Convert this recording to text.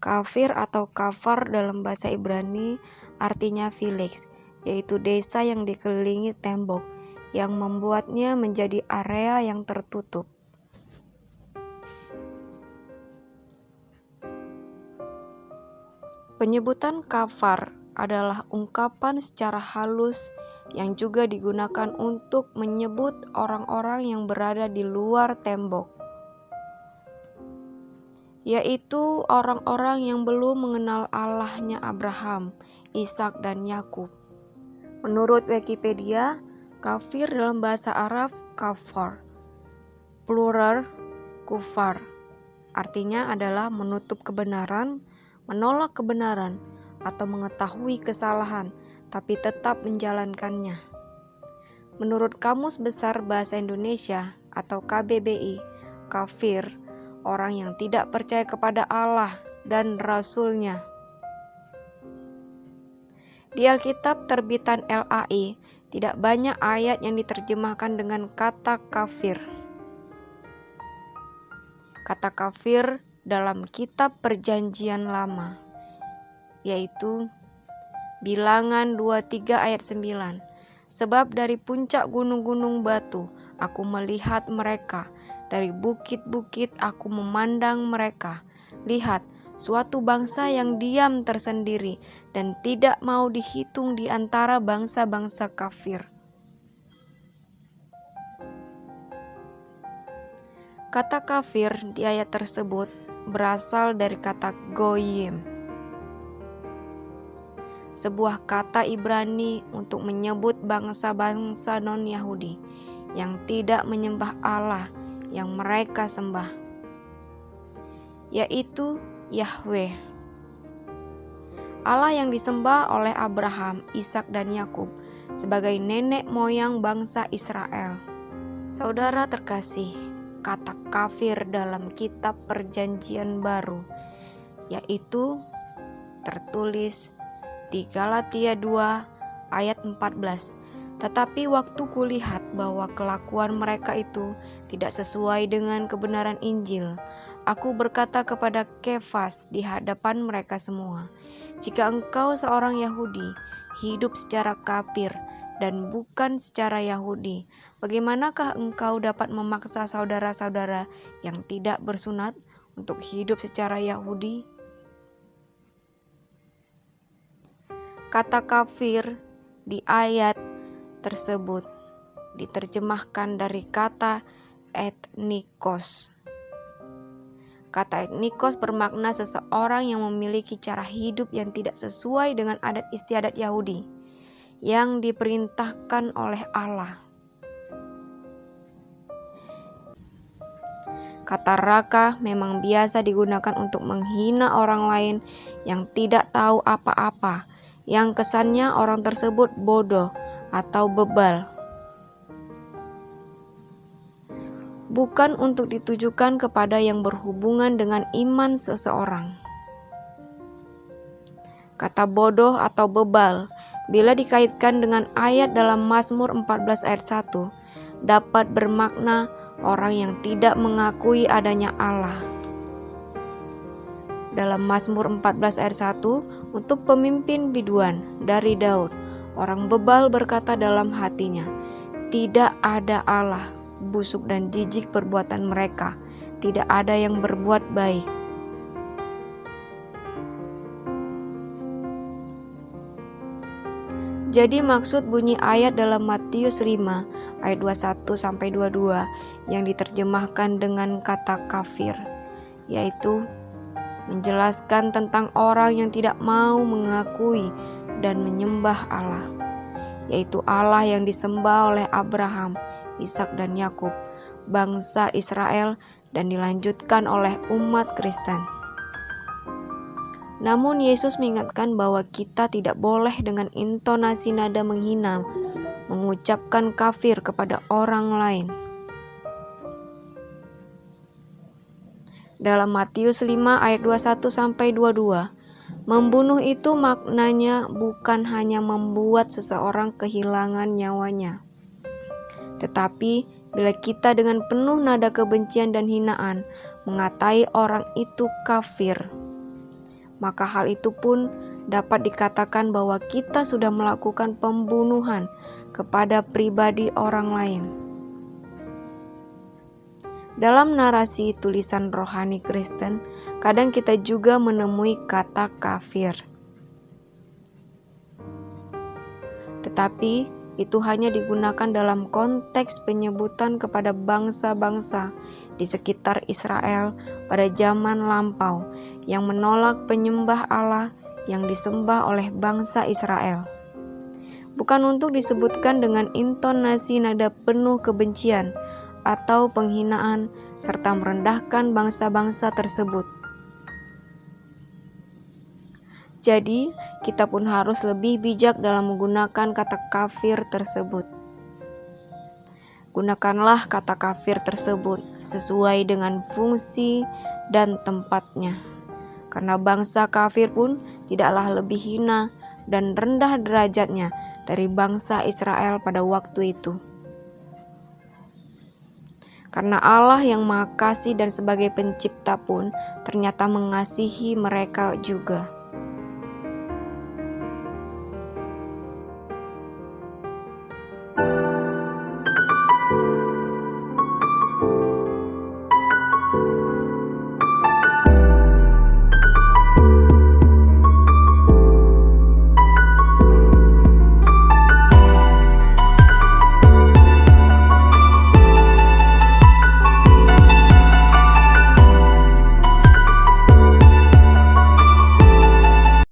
Kafir atau kafar dalam bahasa Ibrani artinya village, yaitu desa yang dikelilingi tembok yang membuatnya menjadi area yang tertutup. Penyebutan kafar adalah ungkapan secara halus yang juga digunakan untuk menyebut orang-orang yang berada di luar tembok, yaitu orang-orang yang belum mengenal Allahnya Abraham, Ishak, dan Yakub. Menurut Wikipedia, kafir dalam bahasa Arab kafar, plural kufar, artinya adalah menutup kebenaran, menolak kebenaran, atau mengetahui kesalahan tapi tetap menjalankannya. Menurut Kamus Besar Bahasa Indonesia atau KBBI, kafir orang yang tidak percaya kepada Allah dan Rasul-Nya. Di Alkitab terbitan LAI, tidak banyak ayat yang diterjemahkan dengan kata kafir. Kata kafir dalam kitab Perjanjian Lama, yaitu Bilangan 23 ayat 9. Sebab dari puncak gunung-gunung batu aku melihat mereka, dari bukit-bukit aku memandang mereka. Lihat, suatu bangsa yang diam tersendiri dan tidak mau dihitung di antara bangsa-bangsa kafir. Kata kafir di ayat tersebut berasal dari kata goyim, sebuah kata Ibrani untuk menyebut bangsa-bangsa non-Yahudi yang tidak menyembah Allah yang mereka sembah, yaitu Yahweh, Allah yang disembah oleh Abraham, Ishak, dan Yakub sebagai nenek moyang bangsa Israel. Saudara terkasih, kata kafir dalam kitab Perjanjian Baru, yaitu tertulis di Galatia 2 ayat 14. Tetapi waktu kulihat bahwa kelakuan mereka itu tidak sesuai dengan kebenaran Injil, aku berkata kepada Kefas di hadapan mereka semua, jika engkau seorang Yahudi hidup secara kafir dan bukan secara Yahudi, bagaimanakah engkau dapat memaksa saudara-saudara yang tidak bersunat untuk hidup secara Yahudi? Kata kafir di ayat tersebut diterjemahkan dari kata etnikos. Kata etnikos bermakna seseorang yang memiliki cara hidup yang tidak sesuai dengan adat istiadat Yahudi yang diperintahkan oleh Allah. Kata raka memang biasa digunakan untuk menghina orang lain yang tidak tahu apa-apa, yang kesannya orang tersebut bodoh atau bebal. Bukan untuk ditujukan kepada yang berhubungan dengan iman seseorang. Kata bodoh atau bebal, bila dikaitkan dengan ayat dalam Mazmur 14 ayat 1, dapat bermakna orang yang tidak mengakui adanya Allah. dalam Mazmur 14 ayat 1 untuk pemimpin biduan dari Daud. Orang bebal berkata dalam hatinya, tidak ada Allah, busuk dan jijik perbuatan mereka, tidak ada yang berbuat baik. Jadi maksud bunyi ayat dalam Matius 5 ayat 21-22 yang diterjemahkan dengan kata kafir, yaitu menjelaskan tentang orang yang tidak mau mengakui dan menyembah Allah, yaitu Allah yang disembah oleh Abraham, Ishak dan Yakub, bangsa Israel, dan dilanjutkan oleh umat Kristen. Namun Yesus mengingatkan bahwa kita tidak boleh dengan intonasi nada menghina mengucapkan kafir kepada orang lain. Dalam Matius 5 ayat 21-22, membunuh itu maknanya bukan hanya membuat seseorang kehilangan nyawanya, tetapi bila kita dengan penuh nada kebencian dan hinaan mengatai orang itu kafir, maka hal itu pun dapat dikatakan bahwa kita sudah melakukan pembunuhan kepada pribadi orang lain. Dalam narasi tulisan rohani Kristen, kadang kita juga menemui kata kafir. Tetapi itu hanya digunakan dalam konteks penyebutan kepada bangsa-bangsa di sekitar Israel pada zaman lampau yang menolak penyembah Allah yang disembah oleh bangsa Israel. Bukan untuk disebutkan dengan intonasi nada penuh kebencian atau penghinaan serta merendahkan bangsa-bangsa tersebut. Jadi, kita pun harus lebih bijak dalam menggunakan kata kafir tersebut. Gunakanlah kata kafir tersebut sesuai dengan fungsi dan tempatnya. Karena bangsa kafir pun tidaklah lebih hina dan rendah derajatnya dari bangsa Israel pada waktu itu. Karena Allah yang Maha Kasih dan sebagai pencipta pun ternyata mengasihi mereka juga.